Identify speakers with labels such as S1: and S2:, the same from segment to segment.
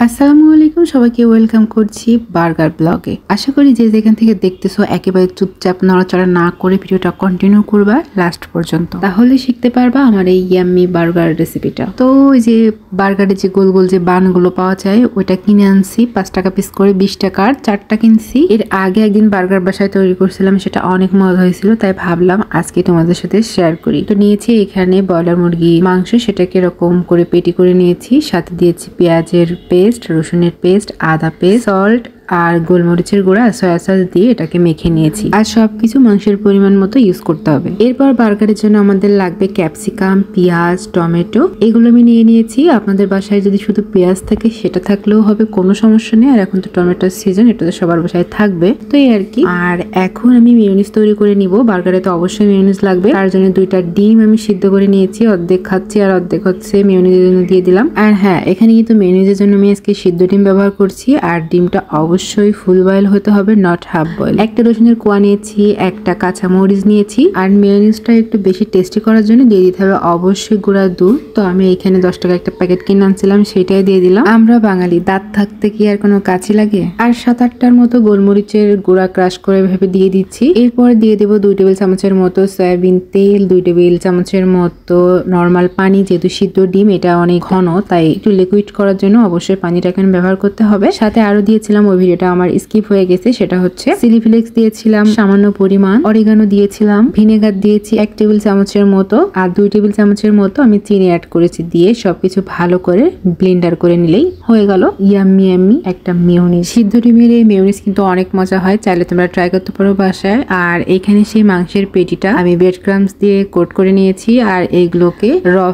S1: আসসালামু আলাইকুম, সবাইকে ওয়েলকাম করছি বার্গার ব্লগে। আশা করি যে যেখান থেকে দেখতেছো একেবারে চুপচাপ নড়াচড়া না করে ভিডিওটা কন্টিনিউ করবা লাস্ট পর্যন্ত, তাহলে শিখতে পারবা আমার এই ইয়াম্মি বার্গার রেসিপিটা। তো ওই যে বার্গারের যে গোল গোল যে বানগুলো পাওয়া যায় ওইটা কিনে আনছি 5 টাকা পিস করে, 20 টাকার 4টা কিনছি। এর আগে একদিন বার্গার বাসায় তৈরি করছিলাম, সেটা অনেক মজা হয়েছিল, তাই ভাবলাম আজকে তোমাদের সাথে শেয়ার করি। তো নিয়েছি এখানে ব্রয়লার মুরগি মাংস, সেটাকে এরকম করে পেটি করে নিয়েছি, সাথে দিয়েছি পেঁয়াজের পেস্ট, রসুনের পেস্ট, আদা পেস্ট, সল্ট আর গোলমরিচের গুঁড়া, সয়া সস দিয়ে এটাকে মেখে নিয়েছি। আর সবকিছু মাংসের পরিমাণ মতো ইউজ করতে হবে। এরপর বার্গারের জন্য আমাদের লাগবে ক্যাপসিকাম, পেঁয়াজ, টমেটো, এগুলো আমি নিয়ে নিয়েছি। আপনাদের বাসায় যদি শুধু পেঁয়াজ থাকে সেটা থাকলেও হবে, কোনো সমস্যা নেই। আর এখন তো টমেটোর সিজন, এটা তো সবার বাসায় থাকবে, তো এই আর কি। আর এখন আমি মেয়োনিজ তৈরি করে নিব। বার্গারে তো অবশ্যই মেয়োনিজ লাগবে, তার জন্য 2টা ডিম আমি সিদ্ধ করে নিয়েছি। অর্ধেক খাচ্ছি আর অর্ধেক হচ্ছে মেয়োনিজের জন্য দিয়ে দিলাম। আর হ্যাঁ, এখানে কিন্তু মেয়োনিজের জন্য আমি আজকে সিদ্ধ ডিম ব্যবহার করছি। আর ডিমটা অবশ্যই ফুল বয়েল হতে হবে, নট হাফ বয়েল। একটা রসুনের কোয়া নিয়েছি, একটা কাঁচা মরিচ নিয়েছি। আর মেয়োনিজটা একটু বেশি টেস্টি করার জন্য দিয়ে দিতে হবে অবশ্যই গুঁড়া দুধ। তো আমি এখানে 10 টাকা একটা প্যাকেট কিনে আনছিলাম, সেটাই দিয়ে দিলাম। আমরা বাঙালি, দাঁত থাকতে কি আর কোনো কাছে লাগে। আর 7-8টার মতো গোলমরিচের গুঁড়া ক্রাশ করে ভেবে দিয়ে দিচ্ছি। এরপর দিয়ে দেবো 2 টেবিল চামচের মতো সয়াবিন তেল, 2 টেবিল চামচের মতো নর্মাল পানি। যেহেতু সিদ্ধ ডিম এটা অনেক ঘন, তাই একটু লিকুইড করার জন্য অবশ্যই পানিটাকে ব্যবহার করতে হবে। সাথে আরো দিয়েছিলাম, ওই ভিডিওটা আমার স্কিপ হয়ে গেছে, সেটা হচ্ছে চিলি ফ্লেক্স দিয়েছিলাম সামান্য পরিমাণ, অরিগানো দিয়েছিলাম, ভিনেগার দিয়েছি 1 টেবিল চামচের মতো, আর 2 টেবিল চামচের মতো আমি চিনি অ্যাড করেছি। দিয়ে সবকিছু ভালো করে ব্লেন্ডার করে নিলেই হয়ে গেল ইয়াম্মি ইয়াম্মি একটা মেয়োনিজ। সিদ্ধ ডিমের এই মেয়োনিজ কিন্তু অনেক মজা হয়, চাইলে তোমরা ট্রাই করতে পারো বাসায়। আর এখানে সেই মাংসের পেটিটা আমি ব্রেড ক্রাম্বস দিয়ে কোট করে নিয়েছি, আর এইগুলোকে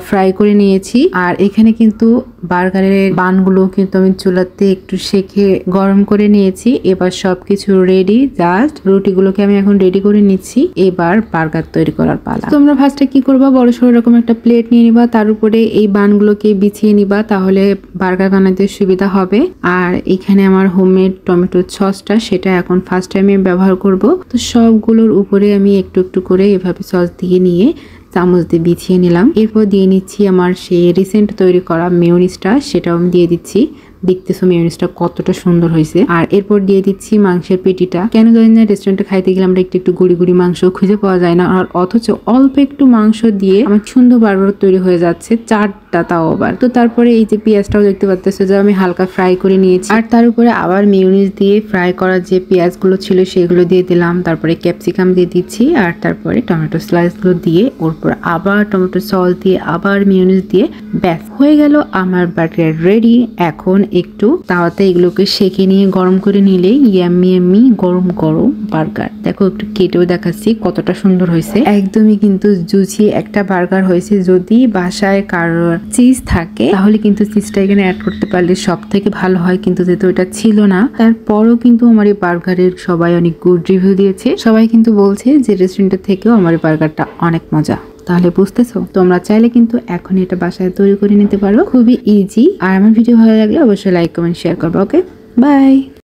S1: ফ্রাই করে নিয়েছি। আর এখানে কিন্তু বার্গারের বানগুলো কিন্তু আমি চুলাতে একটু সেকে গরম করে নিয়েছি। এবার সবকিছু রেডি, জাস্ট রুটিগুলোকে আমি এখন রেডি করে নিচ্ছি। এবার বার্গার তৈরি করার পালা। তোমরা ফার্স্টে কি করবা, বড় সড়ো এরকম একটা প্লেট নিয়ে নিবা, তার উপরে এই বানগুলোকে বিছিয়ে নিবা, তাহলে বার্গার বানাতে সুবিধা হবে। আর এখানে আমার হোমমেড টমেটো সসটা, সেটা এখন ফার্স্ট টাইমে ব্যবহার করব। তো সবগুলোর উপরে আমি একটু একটু করে এভাবে সস দিয়ে নিয়ে চামচ দিয়ে বিছিয়ে নিলাম। এরপর দিয়ে নিচ্ছি আমার সেই রিসেন্ট তৈরি করা মেয়োনিজটা, সেটাও আমি দিয়ে দিচ্ছি। দেখতেছো মেয়োনিজটা কতটা সুন্দর হয়েছে। আর এরপর দিয়ে দিচ্ছি মাংসের পেটিটা। কেন জানি না রেস্টুরেন্টে খাইতে গেলে আমরা একটু একটু গুড়ি গুড়ি মাংস খুঁজে পাওয়া যায় না, আর অথচ অল্প একটু মাংস দিয়ে আমার সুন্দর বার্গার তৈরি হয়ে যাচ্ছে, 4টা তাও আবার। তো তারপরে এই যে পেঁয়াজটাও দেখতে পাচ্তেছো যে আমি হালকা ফ্রাই করে নিয়েছি, আর তার উপরে আবার মেয়োনিজ দিয়ে ফ্রাই করা যে পেঁয়াজগুলো ছিল সেগুলো দিয়ে দিলাম। তারপরে ক্যাপসিকাম দিয়ে দিচ্ছি, আর তারপরে টমেটো স্লাইসগুলো দিয়ে ওর উপর আবার টমেটো সস দিয়ে আবার মেয়োনিজ দিয়ে, ব্যাস হয়ে গেল আমার বার্গার রেডি। এখন একটু তাওয়াতে এগুলোকে সেঁকে নিয়ে গরম করে নিলেই ইয়াম্মি ইয়াম্মি গরম গরম বার্গার। দেখো একটু কেটেও দেখাচ্ছি কতটা সুন্দর হয়েছে, একদমই কিন্তু জুসি একটা বার্গার হয়েছে। যদি বাসায় কারোর চিজ থাকে তাহলে কিন্তু চিজটা এখানে অ্যাড করতে পারলে সব থেকে ভালো হয়, কিন্তু যেহেতু এটা ছিল না, তারপরও কিন্তু আমার এই বার্গারের সবাই অনেক গুড রিভিউ দিয়েছে। সবাই কিন্তু বলছে যে রেস্টুরেন্টের থেকেও আমার এই বার্গারটা অনেক মজা। তাহলে বুঝতেছো, তোমরা চাইলে কিন্তু এখন এটা বাসায় তৈরি করে নিতে পারো, খুবই ইজি। আর আমার ভিডিও ভালো লাগলে অবশ্যই লাইক, কমেন্ট, শেয়ার করবে। ওকে, বাই।